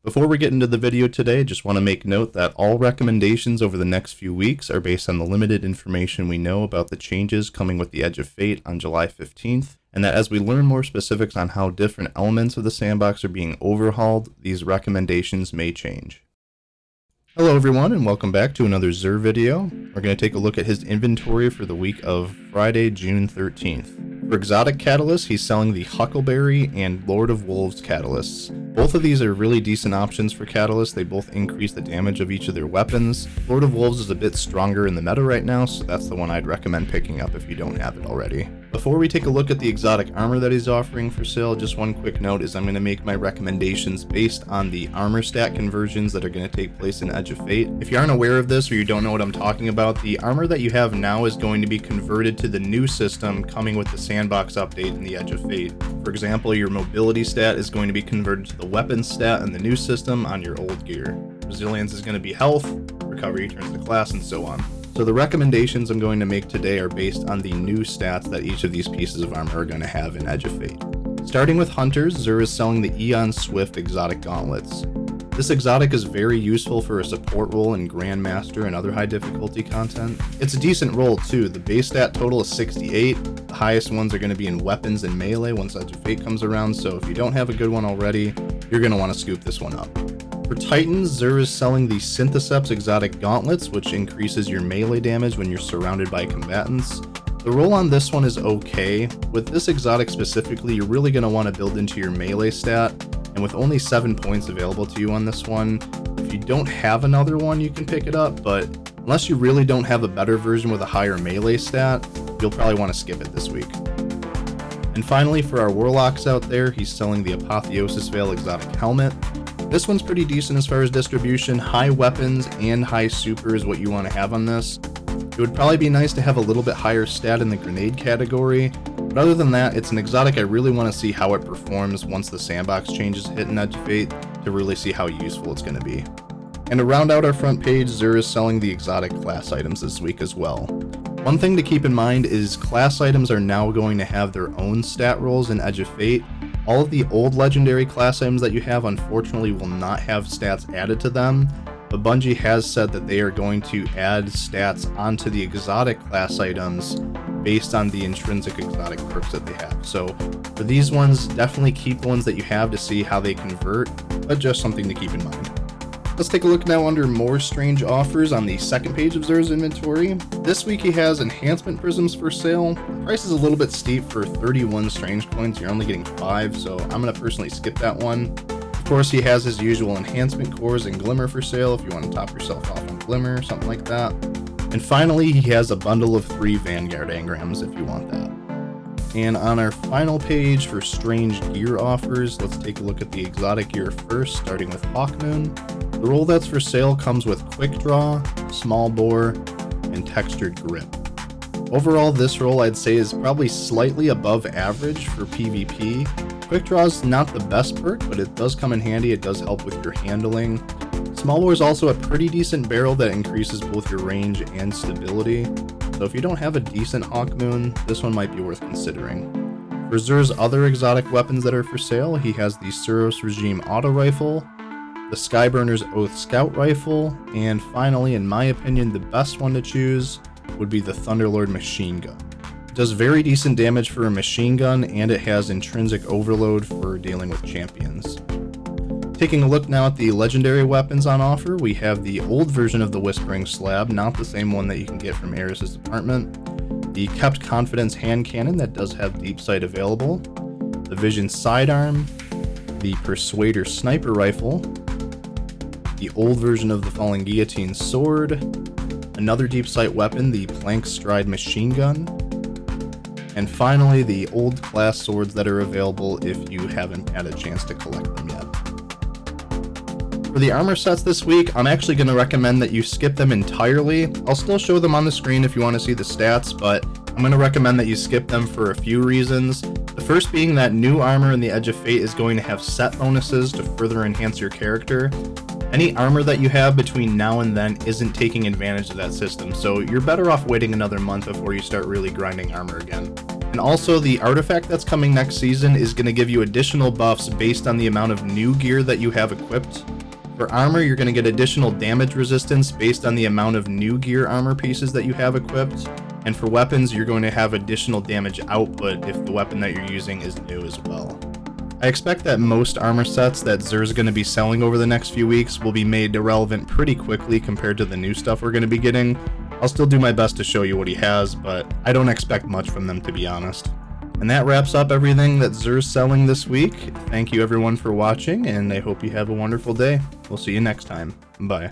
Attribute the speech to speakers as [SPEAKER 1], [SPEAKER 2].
[SPEAKER 1] Before we get into the video today, just want to make note that all recommendations over the next few weeks are based on the limited information we know about the changes coming with the Edge of Fate on July 15th, and that as we learn more specifics on how different elements of the sandbox are being overhauled, these recommendations may change. Hello everyone, and welcome back to another Xur video. We're going to take a look at his inventory for the week of Friday, June 13th. For exotic catalysts, he's selling the Huckleberry and Lord of Wolves catalysts. Both of these are really decent options for catalysts. They both increase the damage of each of their weapons. Lord of Wolves is a bit stronger in the meta right now, so that's the one I'd recommend picking up if you don't have it already. Before we take a look at the exotic armor that he's offering for sale, just one quick note is I'm going to make my recommendations based on the armor stat conversions that are going to take place in Edge of Fate. If you aren't aware of this or you don't know what I'm talking about, the armor that you have now is going to be converted to the new system coming with the sandbox update in the Edge of Fate. For example, your mobility stat is going to be converted to the weapon stat in the new system on your old gear. Resilience is going to be health, recovery turns to class, and so on. So the recommendations I'm going to make today are based on the new stats that each of these pieces of armor are going to have in Edge of Fate. Starting with Hunters, Xur is selling the Aeon Swift exotic gauntlets. This exotic is very useful for a support role in Grandmaster and other high difficulty content. It's a decent role too. The base stat total is 68. The highest ones are going to be in weapons and melee once Edge of Fate comes around, so if you don't have a good one already, you're going to want to scoop this one up. For Titans, Xur is selling the Syntheseps exotic gauntlets, which increases your melee damage when you're surrounded by combatants. The roll on this one is okay. With this exotic specifically, you're really going to want to build into your melee stat, and with only 7 points available to you on this one, if you don't have another one, you can pick it up, but unless you really don't have a better version with a higher melee stat, you'll probably want to skip it this week. And finally, for our Warlocks out there, he's selling the Apotheosis Veil exotic helmet. This one's pretty decent as far as distribution. High weapons and high super is what you want to have on this. It would probably be nice to have a little bit higher stat in the grenade category, but other than that, it's an exotic I really want to see how it performs once the sandbox changes hit in Edge of Fate to really see how useful it's going to be. And to round out our front page, Xur is selling the exotic class items this week as well. One thing to keep in mind is class items are now going to have their own stat rolls in Edge of Fate. All of the old legendary class items that you have unfortunately will not have stats added to them, but Bungie has said that they are going to add stats onto the exotic class items based on the intrinsic exotic perks that they have. So for these ones, definitely keep the ones that you have to see how they convert, but just something to keep in mind. Let's take a look now under more strange offers on the second page of Xur's inventory. This week he has enhancement prisms for sale. The price is a little bit steep for 31 strange coins. You're only getting 5, so I'm going to personally skip that one. Of course, he has his usual enhancement cores and glimmer for sale if you want to top yourself off on glimmer, something like that. And finally, he has a bundle of 3 Vanguard engrams if you want that. And on our final page for strange gear offers, let's take a look at the exotic gear first, starting with Hawkmoon. The roll that's for sale comes with quick draw, small bore, and textured grip. Overall, this roll I'd say is probably slightly above average for PvP. Quick draw is not the best perk, but it does come in handy. It does help with your handling. Small bore is also a pretty decent barrel that increases both your range and stability. So if you don't have a decent Hawkmoon, this one might be worth considering. For Xur's other exotic weapons that are for sale, he has the Suros Regime Auto Rifle, the Skyburner's Oath Scout Rifle, and finally, in my opinion, the best one to choose would be the Thunderlord Machine Gun. It does very decent damage for a machine gun, and it has intrinsic overload for dealing with champions. Taking a look now at the legendary weapons on offer, we have the old version of the Whispering Slab, not the same one that you can get from Eris's apartment, the Kept Confidence Hand Cannon that does have deep sight available, the Vision Sidearm, the Persuader Sniper Rifle, the old version of the Falling Guillotine Sword, another deep sight weapon, the Plank Stride Machine Gun, and finally the old class swords that are available if you haven't had a chance to collect them yet. For the armor sets this week, I'm actually going to recommend that you skip them entirely. I'll still show them on the screen if you want to see the stats, but I'm going to recommend that you skip them for a few reasons. The first being that new armor in the Edge of Fate is going to have set bonuses to further enhance your character. Any armor that you have between now and then isn't taking advantage of that system, so you're better off waiting another month before you start really grinding armor again. And also, the artifact that's coming next season is going to give you additional buffs based on the amount of new gear that you have equipped. For armor, you're going to get additional damage resistance based on the amount of new gear armor pieces that you have equipped. And for weapons, you're going to have additional damage output if the weapon that you're using is new as well. I expect that most armor sets that Xur is going to be selling over the next few weeks will be made irrelevant pretty quickly compared to the new stuff we're going to be getting. I'll still do my best to show you what he has, but I don't expect much from them, to be honest. And that wraps up everything that Xur's selling this week. Thank you everyone for watching, and I hope you have a wonderful day. We'll see you next time. Bye.